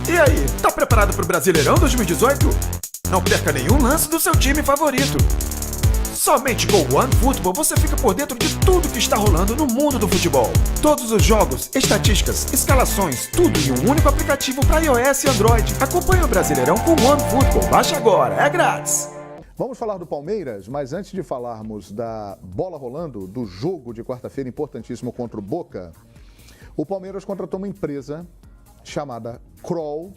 E aí, tá preparado pro Brasileirão 2018? Não perca nenhum lance do seu time favorito. Somente com o OneFootball você fica por dentro de tudo que está rolando no mundo do futebol. Todos os jogos, estatísticas, escalações, tudo em um único aplicativo para iOS e Android. Acompanhe o Brasileirão com o OneFootball. Baixe agora, é grátis. Vamos falar do Palmeiras, mas antes de falarmos da bola rolando, do jogo de quarta-feira importantíssimo contra o Boca, o Palmeiras contratou uma empresa chamada Kroll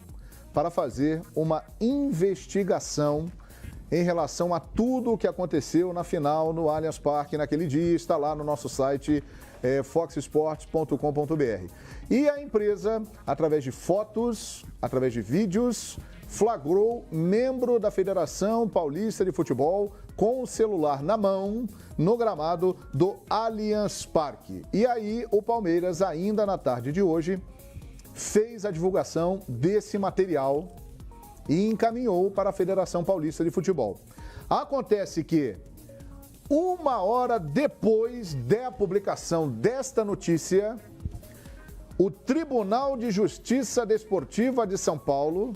para fazer uma investigação em relação a tudo o que aconteceu na final no Allianz Parque naquele dia. Está lá no nosso site foxsports.com.br. E a empresa, através de fotos, através de vídeos, flagrou membro da Federação Paulista de Futebol com o celular na mão no gramado do Allianz Parque. E aí o Palmeiras, ainda na tarde de hoje, fez a divulgação desse material e encaminhou para a Federação Paulista de Futebol. Acontece que, uma hora depois da publicação desta notícia, o Tribunal de Justiça Desportiva de São Paulo,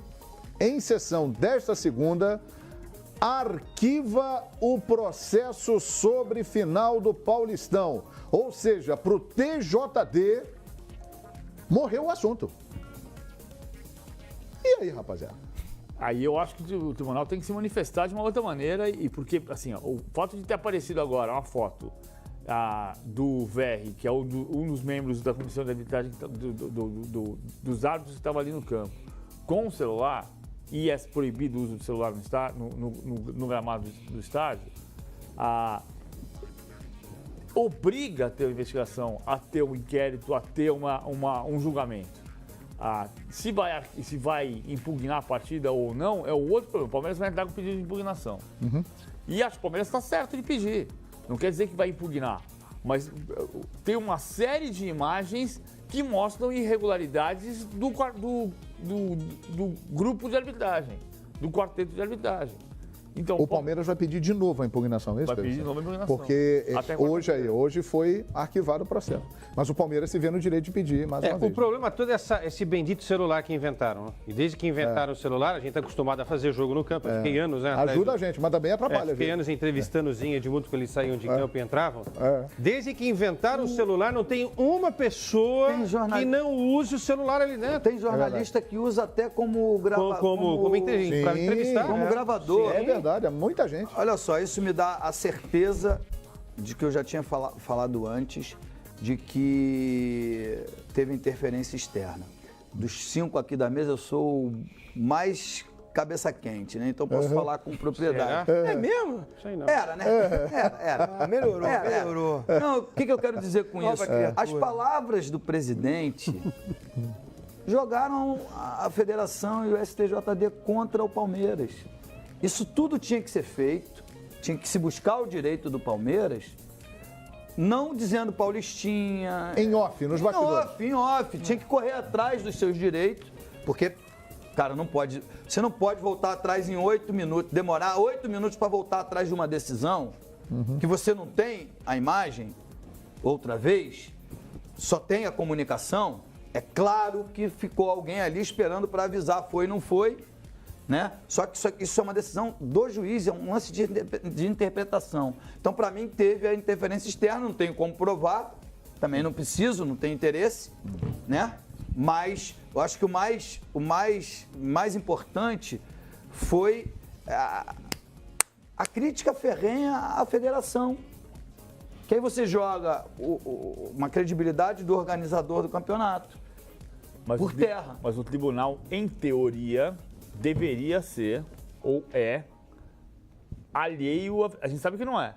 em sessão desta segunda, arquiva o processo sobre final do Paulistão. Ou seja, para o TJD, morreu o assunto. E aí, rapaziada? Aí eu acho que o tribunal tem que se manifestar de uma outra maneira, e porque, assim, ó, o fato de ter aparecido agora uma foto do VR, que é um dos membros da comissão de arbitragem dos árbitros que estava ali no campo, com o celular, e é proibido o uso do celular no gramado do estádio, obriga a ter uma investigação, a ter um inquérito, a ter um julgamento. Se vai impugnar a partida ou não, é o outro problema. O Palmeiras vai entrar com pedido de impugnação. Uhum. E acho que o Palmeiras está certo de pedir. Não quer dizer que vai impugnar. Mas tem uma série de imagens que mostram irregularidades do grupo de arbitragem, do quarteto de arbitragem. Então, o Palmeiras vai pedir de novo a impugnação, é isso? Vai pedir de novo a impugnação. Porque hoje foi arquivado o processo. Mas o Palmeiras se vê no direito de pedir mais uma vez. O problema todo é esse bendito celular que inventaram. Né? E desde que inventaram o celular, a gente está acostumado a fazer jogo no campo. Eu fiquei anos, né? Ajuda a gente, mas também atrapalha. Fiquei anos entrevistando o Zinho, Edmundo, quando eles saíam de campo e entravam. Desde que inventaram o celular, não tem uma pessoa que não use o celular ali dentro. Tem jornalista que usa até como gravador. Como entrevistar. Como gravador. É verdade, é muita gente. Olha só, isso me dá a certeza de que eu já tinha falado antes, de que teve interferência externa. Dos 5 aqui da mesa, eu sou o mais cabeça quente, né? Então posso falar com propriedade. É mesmo? Sei não. Era, né? Era. Melhorou. Não, o que eu quero dizer com isso? As palavras do presidente jogaram a federação e o STJD contra o Palmeiras. Isso tudo tinha que ser feito, tinha que se buscar o direito do Palmeiras, não dizendo Paulistinha... Em off, nos bastidores. Em off. Tinha que correr atrás dos seus direitos, porque, cara, você não pode voltar atrás em 8 minutos, demorar 8 minutos para voltar atrás de uma decisão, que você não tem a imagem, outra vez, só tem a comunicação. É claro que ficou alguém ali esperando para avisar, foi, não foi, né? Só que isso é uma decisão do juiz, é um lance de interpretação. Então, para mim, teve a interferência externa, não tenho como provar, também não preciso, não tenho interesse, né? Mas eu acho que o mais importante foi a crítica ferrenha à federação. Que aí você joga uma credibilidade do organizador do campeonato por terra. Mas o tribunal, em teoria, deveria ser, ou é, alheio, a gente sabe que não é,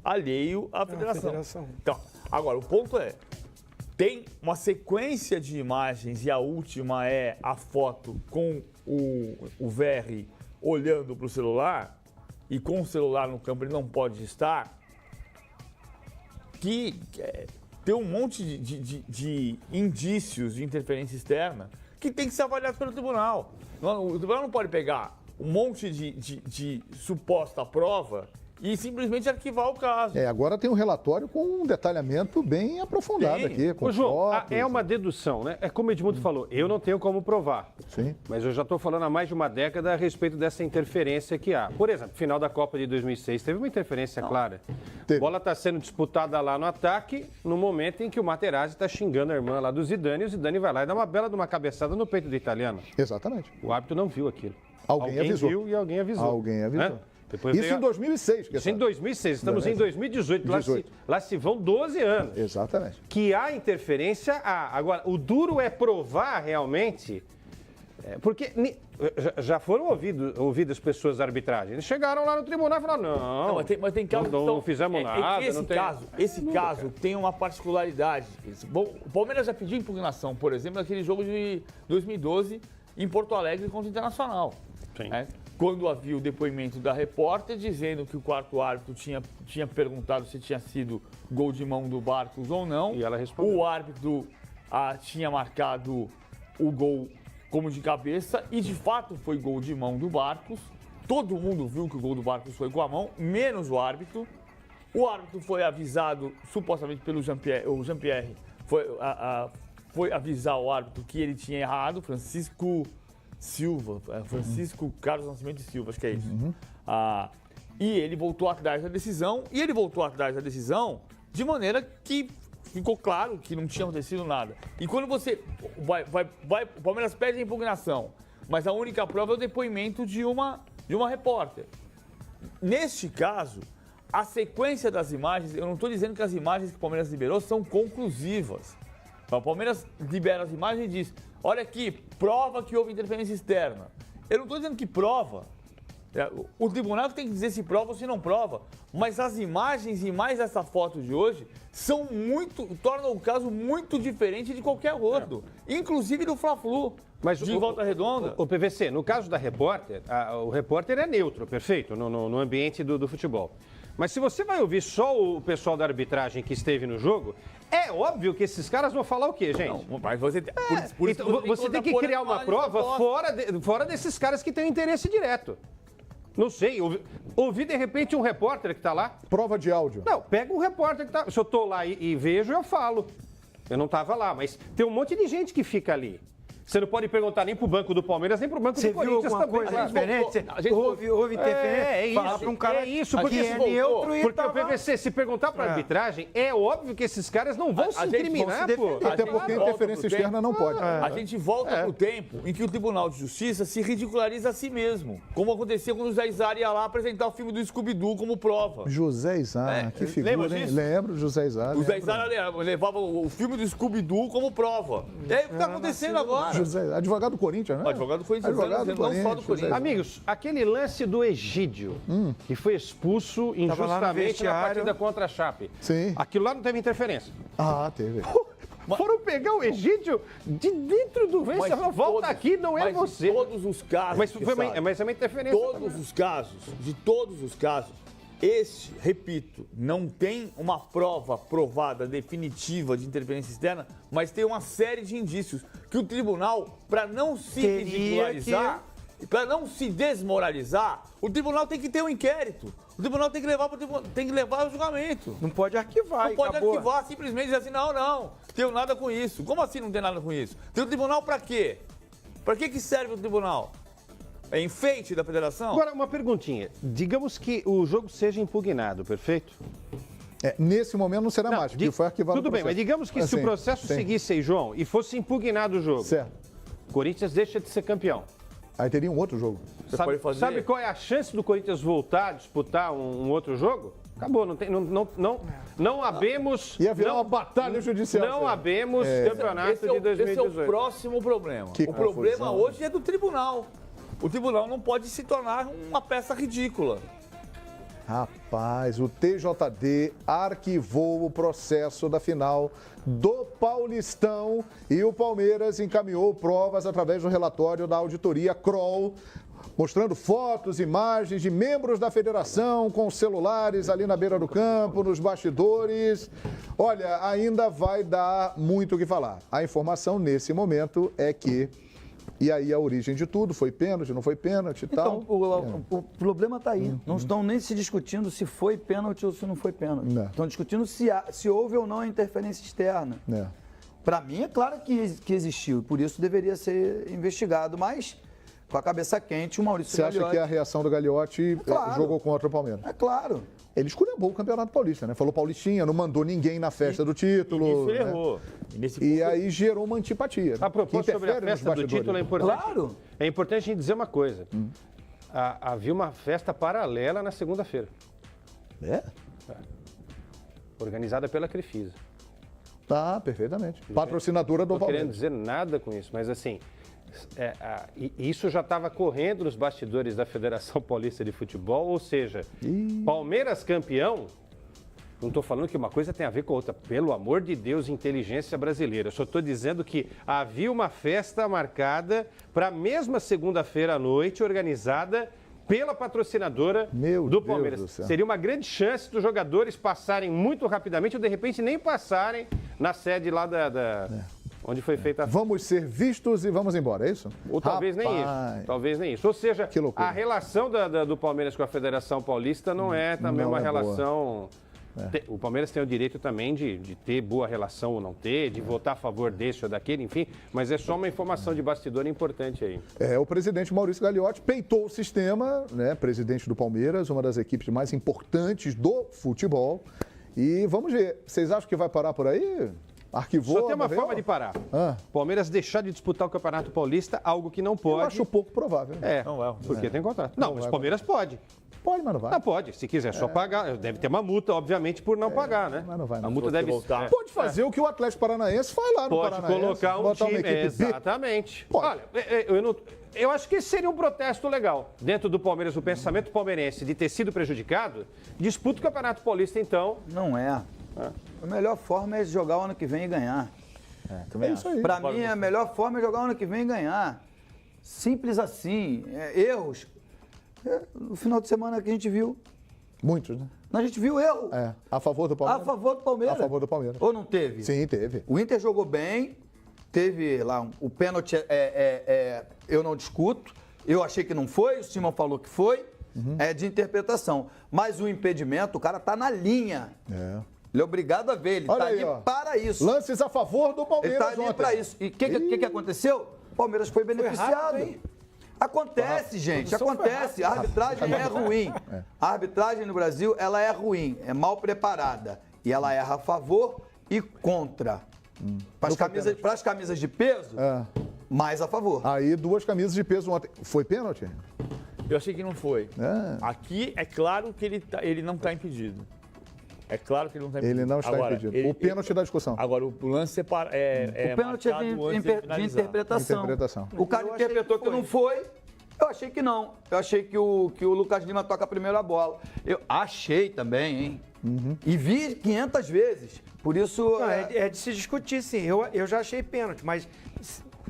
alheio à federação. Então, agora, o ponto é, tem uma sequência de imagens e a última é a foto com o VR olhando para o celular e com o celular no campo ele não pode estar, que tem um monte de indícios de interferência externa que tem que ser avaliado pelo tribunal. O tribunal não pode pegar um monte de suposta prova e simplesmente arquivar o caso. Agora tem um relatório com um detalhamento bem aprofundado aqui. Com Ô, João, fotos. é uma dedução, né? É como o Edmundo falou, eu não tenho como provar. Sim. Mas eu já estou falando há mais de uma década a respeito dessa interferência que há. Por exemplo, final da Copa de 2006 teve uma interferência clara. A bola está sendo disputada lá no ataque, no momento em que o Materazzi está xingando a irmã lá do Zidane, e o Zidane vai lá e dá uma bela de uma cabeçada no peito do italiano. Exatamente. O árbitro não viu aquilo. Alguém avisou. Viu e alguém avisou. Alguém avisou. Né? Depois Isso em 2006. Isso em 2006. Estamos em 2018. Lá se vão 12 anos. Exatamente. Que há interferência, há. Agora, o duro é provar realmente... Porque já foram ouvidas pessoas da arbitragem. Eles chegaram lá no tribunal e falaram, não, mas tem casos não fizemos nada. Esse caso tem uma particularidade. Bom, o Palmeiras já pediu impugnação, por exemplo, naquele jogo de 2012 em Porto Alegre contra o Internacional. Sim. Quando havia o depoimento da repórter dizendo que o quarto árbitro tinha perguntado se tinha sido gol de mão do Barcos ou não. E ela respondeu. O árbitro tinha marcado o gol como de cabeça e de fato foi gol de mão do Barcos. Todo mundo viu que o gol do Barcos foi com a mão, menos o árbitro. O árbitro foi avisado supostamente pelo Jean-Pierre. O Jean-Pierre foi avisar o árbitro que ele tinha errado, Francisco Carlos Nascimento Silva, acho que é isso. E ele voltou atrás da decisão, de maneira que ficou claro que não tinha acontecido nada. E quando você o Palmeiras pede a impugnação, mas a única prova é o depoimento de uma repórter. Neste caso, a sequência das imagens, eu não estou dizendo que as imagens que o Palmeiras liberou são conclusivas. O Palmeiras libera as imagens e diz, olha aqui, prova que houve interferência externa. Eu não estou dizendo que prova. O tribunal tem que dizer se prova ou se não prova. Mas as imagens e mais essa foto de hoje tornam o caso muito diferente de qualquer outro. Inclusive do Fla-Flu. Mas de Volta Redonda. O PVC, no caso da repórter, o repórter é neutro, perfeito, no ambiente do futebol. Mas se você vai ouvir só o pessoal da arbitragem que esteve no jogo, é óbvio que esses caras vão falar o quê, gente? Não, mas você, então, você tem que criar uma prova fora desses caras que têm um interesse direto. Não sei, ouvi de repente um repórter que está lá. Prova de áudio. Não, pega um repórter que está... Se eu estou lá e vejo, eu falo. Eu não estava lá, mas tem um monte de gente que fica ali. Você não pode perguntar nem pro banco do Palmeiras, nem pro banco do Corinthians também. Coisa diferente? Houve interferência? Falar para um cara que é neutro e porque o PVC, se perguntar para arbitragem, é óbvio que esses caras não vão se incriminar, pô. Até porque a interferência externa não pode. A gente volta pro tempo em que o Tribunal de Justiça se ridiculariza a si mesmo. Como acontecia quando o José Izar ia lá apresentar o filme do Scooby-Doo como prova. José Izar, que figura, hein? Lembro, José Izar. O José Izar levava o filme do Scooby-Doo como prova. É o que está acontecendo agora. José, advogado do Corinthians, né? Advogado do Corinthians, não só do Corinthians. Amigos, aquele lance do Egídio, que foi expulso injustamente na partida contra a Chape. Sim. Aquilo lá não teve interferência. Teve. Foram pegar o Egídio de dentro do vento e falaram, volta aqui, não é você. Todos os casos. Mas é uma interferência. De todos os casos, este, repito, não tem uma prova provada definitiva de interferência externa, mas tem uma série de indícios que o tribunal, para não se ridicularizar, para não se desmoralizar, o tribunal tem que ter um inquérito. O tribunal tem que levar ao julgamento. Não pode arquivar. Não pode arquivar, simplesmente dizer assim, não, tenho nada com isso. Como assim não tem nada com isso? Tem o tribunal para quê? Para que serve o tribunal? É enfeite da federação? Agora, uma perguntinha. Digamos que o jogo seja impugnado, perfeito? Nesse momento não será mais, porque foi arquivado. Tudo bem, mas digamos que se o processo seguisse aí, João, e fosse impugnado o jogo, certo. O Corinthians deixa de ser campeão. Aí teria um outro jogo. Sabe qual é a chance do Corinthians voltar a disputar um outro jogo? Acabou, não habemos... Ia virar uma batalha judicial. Não habemos campeonato de 2018. Esse é o próximo problema. O problema hoje é do tribunal. O tribunal não pode se tornar uma peça ridícula. Rapaz, o TJD arquivou o processo da final do Paulistão e o Palmeiras encaminhou provas através do relatório da auditoria Kroll, mostrando fotos, imagens de membros da federação com celulares ali na beira do campo, nos bastidores. Olha, ainda vai dar muito o que falar. A informação nesse momento é que E aí a origem de tudo, foi pênalti, não foi pênalti e tal. Então, o problema está aí. Não estão nem se discutindo se foi pênalti ou se não foi pênalti. Estão discutindo se houve ou não a interferência externa. Para mim, é claro que existiu, por isso deveria ser investigado, mas com a cabeça quente, o Maurício Gagliotti... Você acha que a reação do Gagliotti jogou contra o Palmeiras? É claro. Ele esculhambou o Campeonato Paulista, né? Falou Paulistinha, não mandou ninguém na festa do título. Isso ele errou. E aí gerou uma antipatia. A propósito sobre a festa do título, é importante. Claro. É importante a gente dizer uma coisa. Havia uma festa paralela na segunda-feira. Organizada pela Crefisa. Tá, perfeitamente. Patrocinadora do Palmeiras. Não estou querendo Palmeiras. dizer nada com isso, mas assim, isso já estava correndo nos bastidores da Federação Paulista de Futebol, ou seja, Palmeiras campeão, não estou falando que uma coisa tem a ver com a outra, pelo amor de Deus, inteligência brasileira. Eu só estou dizendo que havia uma festa marcada para a mesma segunda-feira à noite, organizada pela patrocinadora do Palmeiras. Seria uma grande chance dos jogadores passarem muito rapidamente ou de repente nem passarem na sede lá onde foi feita a festa. Vamos ser vistos e vamos embora, é isso? Ou talvez nem isso. Talvez nem isso. Ou seja, a relação do Palmeiras com a Federação Paulista não é também uma relação... O Palmeiras tem o direito também de ter boa relação ou não ter, de votar a favor desse ou daquele, enfim, mas é só uma informação de bastidor importante aí. O presidente Maurício Gagliotti peitou o sistema, né? Presidente do Palmeiras, uma das equipes mais importantes do futebol. E vamos ver, vocês acham que vai parar por aí? Arquivou? Só tem uma forma de parar. Palmeiras deixar de disputar o Campeonato Paulista, algo que não pode. Eu acho pouco provável. Porque tem contrato. Não, mas o Palmeiras pode. Pode, mas não vai. Não, pode. Se quiser só pagar. Deve ter uma multa, obviamente, por não pagar, né? Mas não vai. A multa deve voltar. Pode fazer o que o Atlético Paranaense faz lá no Paranaense. Pode colocar um time. Exatamente. Pode. Olha, eu acho que esse seria um protesto legal. Dentro do Palmeiras, o pensamento palmeirense de ter sido prejudicado, disputa o Campeonato Paulista, então. Não é. A melhor forma é jogar o ano que vem e ganhar. É isso aí. Para mim, a melhor forma é jogar o ano que vem e ganhar. Simples assim. Erros. No final de semana que a gente viu. Muitos, né? A gente viu erro. A favor do Palmeiras. A favor do Palmeiras. A favor do Palmeiras. Ou não teve? Sim, teve. O Inter jogou bem, teve lá o pênalti, eu não discuto. Eu achei que não foi, o Simão falou que foi. É de interpretação. Mas o impedimento, o cara tá na linha. Ele é obrigado a ver, ele está ali para isso. Lances a favor do Palmeiras. Ele está ali para isso. E o que aconteceu? O Palmeiras foi beneficiado. Acontece, gente, acontece. A arbitragem é ruim. A arbitragem no Brasil, ela é ruim, é mal preparada. E ela erra a favor e contra. Para as camisas de peso, mais a favor. Aí, 2 camisas de peso ontem. Foi pênalti? Eu achei que não foi. Aqui é claro que ele não está impedido. É claro que ele não está impedido. Ele não está impedido. O pênalti da discussão. Agora, o lance é o pênalti é de interpretação. O cara interpretou que não foi. Eu achei que não. Eu achei que o Lucas Lima toca a primeira bola. Eu achei também, hein? E vi 500 vezes. Por isso... Não, é de se discutir, sim. Eu já achei pênalti, mas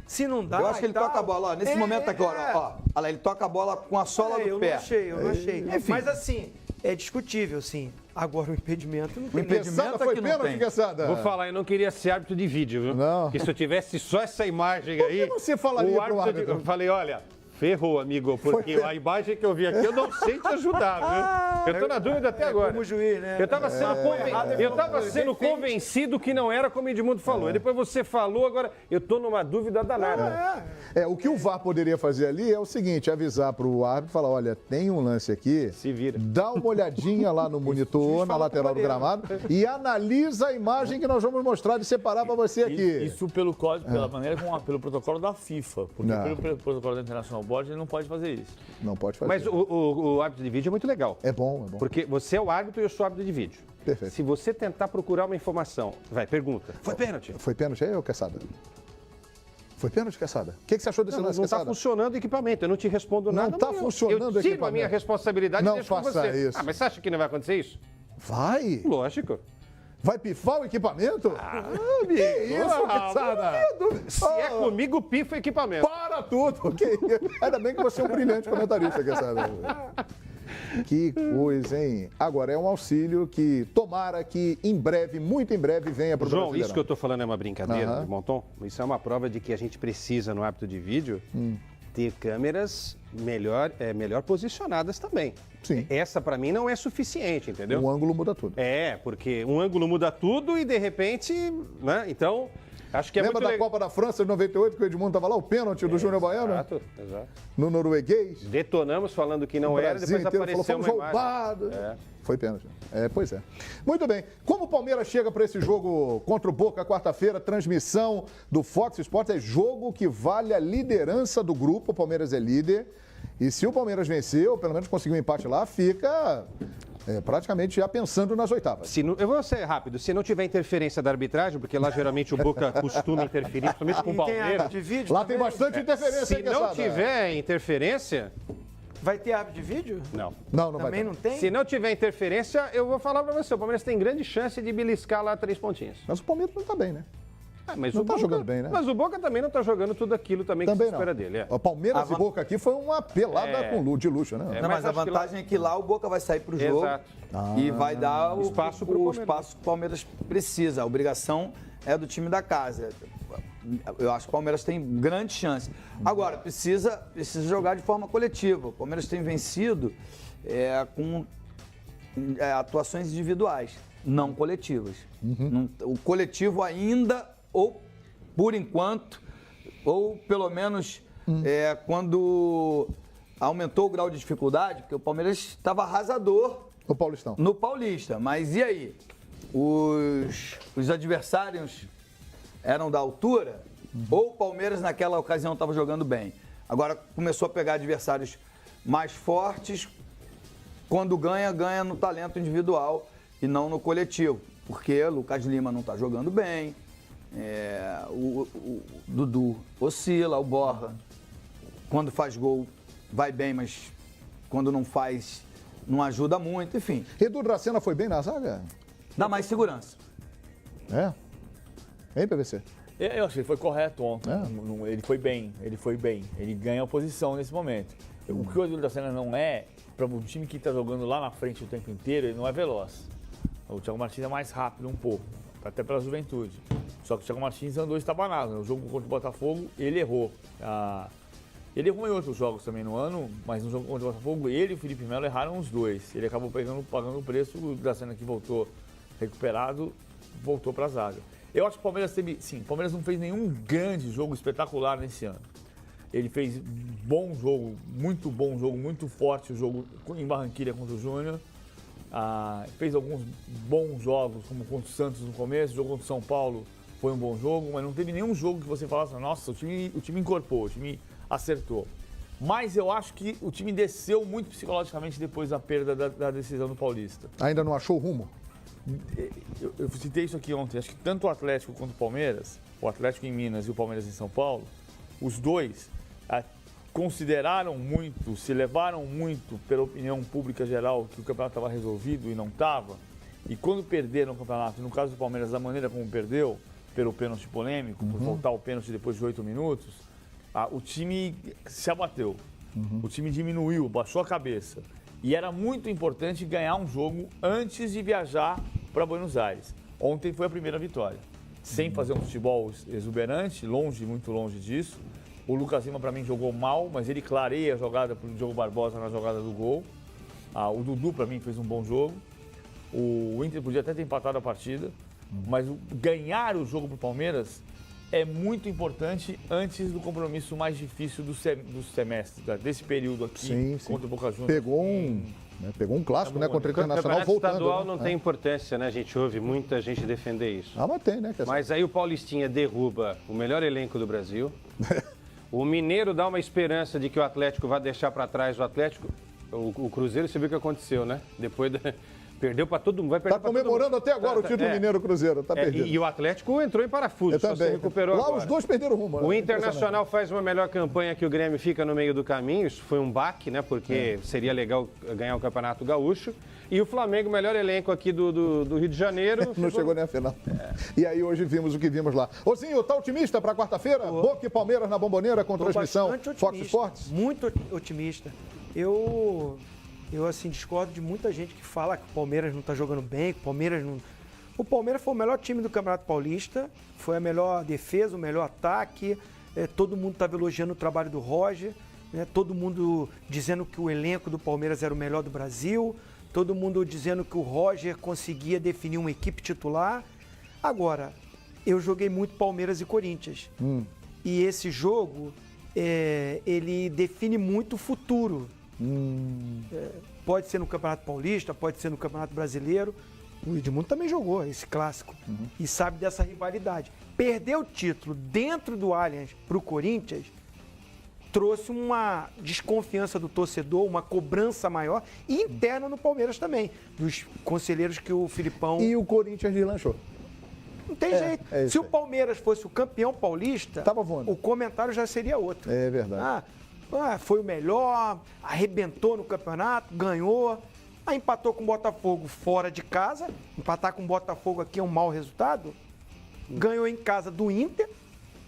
se não dá... Eu acho que ele toca a bola, ó, nesse momento agora, ó. Olha lá, ele toca a bola com a sola do pé. Eu não achei. Enfim. Mas assim, é discutível, sim. Agora o impedimento não tem. O impedimento foi pênalti, Quesada? Vou falar, eu não queria ser árbitro de vídeo, viu? Não. Porque se eu tivesse só essa imagem aí... Por que você falaria pro árbitro? Eu falei, olha... Ferrou, amigo, porque a imagem que eu vi aqui eu não sei te ajudar, viu? Eu tô na dúvida até agora. Como juiz, né? Eu tava sendo convencido que não era como o Edmundo falou. Depois você falou, agora eu tô numa dúvida danada. O que o VAR poderia fazer ali é o seguinte, avisar pro árbitro, falar, olha, tem um lance aqui, se vira. Dá uma olhadinha lá no monitor, na lateral do gramado, e analisa a imagem que nós vamos mostrar de separar para você aqui. Isso pelo código, pela maneira pelo protocolo da FIFA, porque pelo protocolo da International Board ele não pode fazer isso. Não pode fazer. Mas o árbitro de vídeo é muito legal. É bom. Porque você é o árbitro e eu sou o árbitro de vídeo. Perfeito. Se você tentar procurar uma informação, pergunta. Foi pênalti? Foi pênalti aí, ô Quesada? Foi pênalti, Quesada? O que você achou desse lance, Quesada? Não está funcionando o equipamento, eu não te respondo nada. Não está funcionando o equipamento. Eu tiro a minha responsabilidade e deixo com você. Não faça isso. Mas você acha que não vai acontecer isso? Vai. Lógico. Vai pifar o equipamento? Que isso, Quesada? Se é comigo, pifa o equipamento. Para tudo! Ainda bem que você é um brilhante comentarista, Quesada. Que coisa, hein? Agora, é um auxílio que tomara que em breve, muito em breve, venha para o João, Brasileirão. isso que eu estou falando é uma brincadeira, Monton? Isso é uma prova de que a gente precisa, no hábito de vídeo, ter câmeras melhor posicionadas também. Sim. Essa, para mim, não é suficiente, entendeu? Um ângulo muda tudo. Porque um ângulo muda tudo e, de repente, né? Então, acho que é Lembra muito da Copa da França de 98, que o Edmundo estava lá, o pênalti do Júnior Baiano? Exato. No norueguês? Detonamos falando que não era, depois apareceu falou, fomos roubados. Foi pênalti. Pois é. Muito bem. Como o Palmeiras chega para esse jogo contra o Boca, quarta-feira, transmissão do Fox Sports, é jogo que vale a liderança do grupo, o Palmeiras é líder. E se o Palmeiras vencer, ou pelo menos conseguir um empate lá, fica praticamente já pensando nas oitavas. Eu vou ser rápido. Se não tiver interferência da arbitragem, porque lá geralmente o Boca costuma interferir, principalmente com o Palmeiras. Lá tem bastante interferência. Se não tiver interferência... Vai ter árbitro de vídeo? Não. Não vai ter. Também não tem? Se não tiver interferência, eu vou falar pra você, o Palmeiras tem grande chance de beliscar lá 3 pontinhos. Mas o Palmeiras não tá bem, né? Mas não o tá Boca, jogando bem, né? Mas o Boca também não tá jogando tudo aquilo também que se espera dele. O Palmeiras e Boca aqui foi uma pelada de luxo, né? Não, mas a vantagem é que lá o Boca vai sair pro jogo e vai dar o espaço que o Palmeiras precisa. A obrigação é do time da casa. Eu acho que o Palmeiras tem grande chance. Agora, precisa jogar de forma coletiva. O Palmeiras tem vencido com atuações individuais, não coletivas. O coletivo ainda, ou por enquanto, ou pelo menos quando aumentou o grau de dificuldade, porque o Palmeiras estava arrasador no Paulista. Mas e aí? Os adversários eram da altura, ou o Palmeiras naquela ocasião estava jogando bem. Agora começou a pegar adversários mais fortes, quando ganha no talento individual e não no coletivo. Porque o Lucas Lima não está jogando bem, o Dudu oscila, o Borja, quando faz gol, vai bem, mas quando não faz, não ajuda muito, enfim. Edu Dracena foi bem na zaga? Dá mais segurança. Hein, PVC? Eu achei que foi correto ontem. Ele foi bem. Ele ganha a posição nesse momento. O que o Edu Dracena não é, para um time que está jogando lá na frente o tempo inteiro, ele não é veloz. O Thiago Martins é mais rápido um pouco, até pela juventude. Só que o Thiago Martins andou estabanado. No jogo contra o Botafogo, ele errou. Ele errou em outros jogos também no ano, mas no jogo contra o Botafogo, ele e o Felipe Melo erraram os dois. Ele acabou pagando o preço, o Dracena que voltou recuperado, voltou para a zaga. Eu acho que o Palmeiras o Palmeiras não fez nenhum grande jogo espetacular nesse ano. Ele fez bom jogo, muito forte o jogo em Barranquilla contra o Júnior. Fez alguns bons jogos, como contra o Santos no começo, o jogo contra o São Paulo foi um bom jogo, mas não teve nenhum jogo que você falasse, nossa, o time incorporou, o time acertou. Mas eu acho que o time desceu muito psicologicamente depois da perda da decisão do Paulista. Ainda não achou o rumo? Eu citei isso aqui ontem, acho que tanto o Atlético quanto o Palmeiras, o Atlético em Minas e o Palmeiras em São Paulo, os dois consideraram muito, se levaram muito pela opinião pública geral que o campeonato estava resolvido e não estava. E quando perderam o campeonato, no caso do Palmeiras, da maneira como perdeu, pelo pênalti polêmico, por voltar o pênalti depois de 8 minutos, o time se abateu. O time diminuiu, baixou a cabeça. E era muito importante ganhar um jogo antes de viajar para Buenos Aires. Ontem foi a primeira vitória. Sem fazer um futebol exuberante, muito longe disso. O Lucas Lima, para mim, jogou mal, mas ele clareia a jogada para o Diogo Barbosa na jogada do gol. O Dudu, para mim, fez um bom jogo. O Inter podia até ter empatado a partida, mas ganhar o jogo para o Palmeiras é muito importante antes do compromisso mais difícil do semestre, desse período aqui contra o Boca Juniors. Pegou um clássico, contra o Internacional, voltando. O estadual não tem importância, né? A gente ouve muita gente defender isso. Mas tem, né? Mas aí o Paulistinha derruba o melhor elenco do Brasil. O Mineiro dá uma esperança de que o Atlético vai deixar para trás o Atlético. O Cruzeiro, você viu o que aconteceu, né? Depois perdeu para todo mundo. Está comemorando até agora o título Mineiro Cruzeiro. Tá perdido. E o Atlético entrou em parafuso, só se recuperou lá agora. Os dois perderam rumo. O Internacional faz uma melhor campanha que o Grêmio, fica no meio do caminho. Isso foi um baque, né? Porque seria legal ganhar o Campeonato Gaúcho. E o Flamengo, melhor elenco aqui do Rio de Janeiro. Não chegou nem a final. E aí hoje vimos o que vimos lá. Ozinho, tá otimista para quarta-feira? Boca e Palmeiras na Bomboneira com transmissão Fox Sports? Muito otimista. Eu Eu, assim, discordo de muita gente que fala que o Palmeiras não tá jogando bem, que o Palmeiras não... O Palmeiras foi o melhor time do Campeonato Paulista, foi a melhor defesa, o melhor ataque, todo mundo estava elogiando o trabalho do Roger, né? Todo mundo dizendo que o elenco do Palmeiras era o melhor do Brasil, todo mundo dizendo que o Roger conseguia definir uma equipe titular. Agora, eu joguei muito Palmeiras e Corinthians. E esse jogo, ele define muito o futuro. Pode ser no Campeonato Paulista, pode ser no Campeonato Brasileiro. O Edmundo também jogou esse clássico e sabe dessa rivalidade. Perder o título dentro do Allianz para o Corinthians trouxe uma desconfiança do torcedor, uma cobrança maior e interna no Palmeiras também, dos conselheiros que o Filipão... E o Corinthians deslanchou. Não tem jeito. Se o Palmeiras fosse o campeão paulista, tava voando. O comentário já seria outro. É verdade. Foi o melhor, arrebentou no campeonato, ganhou. Aí empatou com o Botafogo fora de casa. Empatar com o Botafogo aqui é um mau resultado. Ganhou em casa do Inter,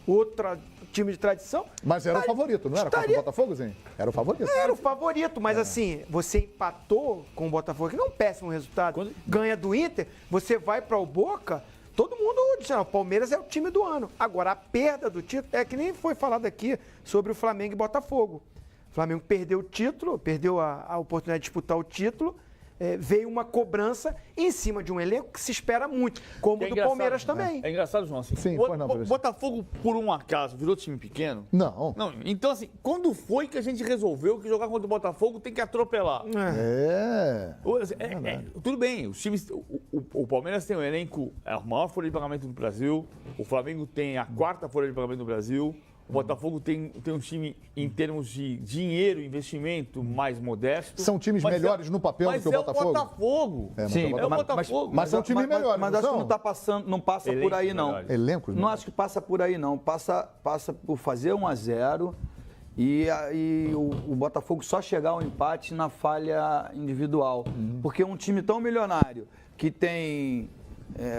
outro time de tradição. Mas era o favorito, não era? Contra o Botafogo, Zinho? Era o favorito. Era o favorito, mas assim, você empatou com o Botafogo, que não é um péssimo resultado. Ganha do Inter, você vai para o Boca, todo mundo diz, o Palmeiras é o time do ano. Agora, a perda do título é que nem foi falado aqui sobre o Flamengo e Botafogo. O Flamengo perdeu o título, perdeu a oportunidade de disputar o título. Veio uma cobrança em cima de um elenco que se espera muito, como o do Palmeiras também. É engraçado, João, assim. Sim, Botafogo, por um acaso, virou time pequeno? Não. Então, assim, quando foi que a gente resolveu que jogar contra o Botafogo tem que atropelar? Tudo bem, os times. O Palmeiras tem um elenco, a maior folha de pagamento do Brasil, o Flamengo tem a quarta folha de pagamento do Brasil. O Botafogo tem um time, em termos de dinheiro, investimento, mais modesto. São times melhores no papel do que o Botafogo? Mas é o Botafogo. Sim, é o Botafogo. Mas são times melhores, mas acho que não passa por aí, não. Elencos? Não acho que passa por aí, não. Passa por fazer 1-0 e o Botafogo só chegar ao empate na falha individual. Porque um time tão milionário, que tem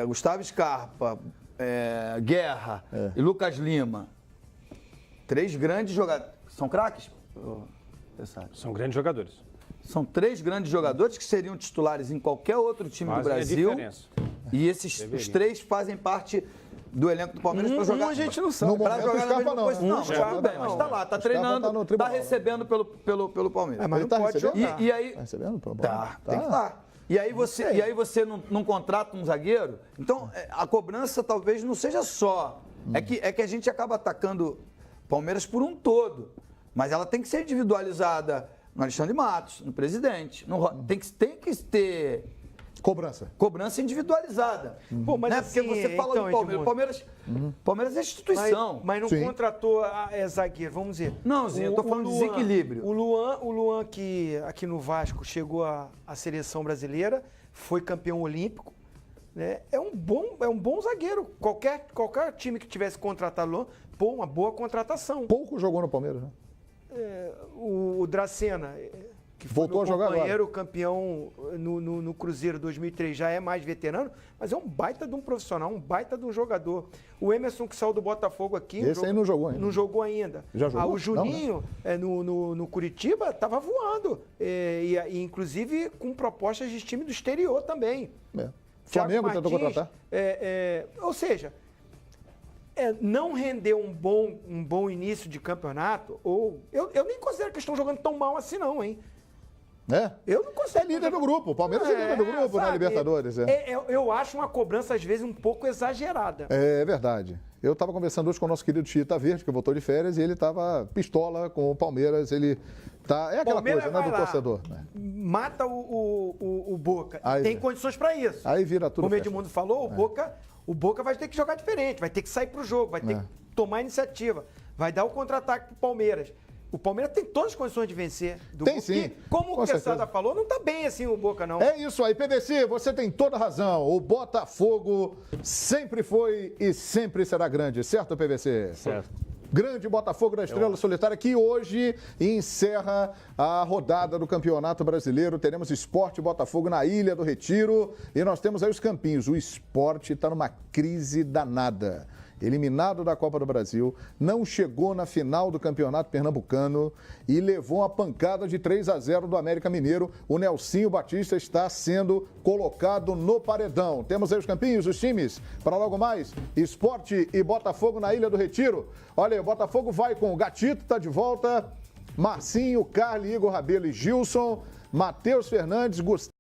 Gustavo Scarpa, Guerra e Lucas Lima... 3 grandes jogadores. São craques? São grandes jogadores. São 3 grandes jogadores que seriam titulares em qualquer outro time do Brasil. E os 3 fazem parte do elenco do Palmeiras para jogar. A gente não sabe. Para jogar na mesma posição. Não, tudo bem, mas está lá, está treinando, está recebendo pelo Palmeiras. Mas não pode jogar. E aí, tá recebendo pelo Palmeiras? Tem que estar. E aí você não contrata um zagueiro? Então, a cobrança talvez não seja só. É que a gente acaba atacando Palmeiras por um todo, mas ela tem que ser individualizada no Alexandre Matos, no presidente. Tem que ter cobrança individualizada. Pô, mas Porque você fala do Palmeiras. Palmeiras é instituição. Mas não contratou zagueiro, vamos dizer. Não, Zinho, eu tô falando de desequilíbrio. O Luan, que aqui no Vasco chegou à seleção brasileira, foi campeão olímpico. Né? É um bom zagueiro. Qualquer time que tivesse contratado o Luan, uma boa contratação. Pouco jogou no Palmeiras, né? O Dracena, que voltou a jogar agora. Companheiro campeão no Cruzeiro 2003, já é mais veterano, mas é um baita de um profissional, um baita de um jogador. O Emerson, que saiu do Botafogo aqui... Esse aí não jogou ainda. Não jogou ainda. Já jogou? O Juninho, não, né? no Curitiba, estava voando. E inclusive com propostas de time do exterior também. Flamengo tentou contratar? Ou seja... não render um bom início de campeonato, eu nem considero que estão jogando tão mal assim não, hein? Eu não considero. É líder do grupo, o Palmeiras é líder do grupo na Libertadores. Eu acho uma cobrança, às vezes, um pouco exagerada. É verdade. Eu estava conversando hoje com o nosso querido Chita Verde, que voltou de férias, e ele estava pistola com o Palmeiras, ele tá... É aquela Palmeiras coisa, né, do torcedor. Né? Mata o Boca, aí, tem condições para isso. Aí vira tudo. Como o Edmundo falou, o Boca vai ter que jogar diferente, vai ter que sair pro jogo, vai ter que tomar iniciativa, vai dar o contra-ataque pro Palmeiras. O Palmeiras tem todas as condições de vencer. Tem sim. Como o Quesada falou, não tá bem assim o Boca, não. É isso aí, PVC, você tem toda a razão. O Botafogo sempre foi e sempre será grande, certo, PVC? Certo. Grande Botafogo da Estrela Solitária, que hoje encerra a rodada do Campeonato Brasileiro. Teremos Sport Botafogo na Ilha do Retiro e nós temos aí os campinhos. O Sport está numa crise danada. eliminado da Copa do Brasil, não chegou na final do Campeonato Pernambucano e levou uma pancada de 3-0 do América Mineiro. O Nelsinho Batista está sendo colocado no paredão. Temos aí os campinhos, os times, para logo mais, Sport e Botafogo na Ilha do Retiro. Olha aí, o Botafogo vai com o Gatito, tá de volta, Marcinho, Carly, Igor Rabelo e Gilson, Matheus Fernandes, Gustavo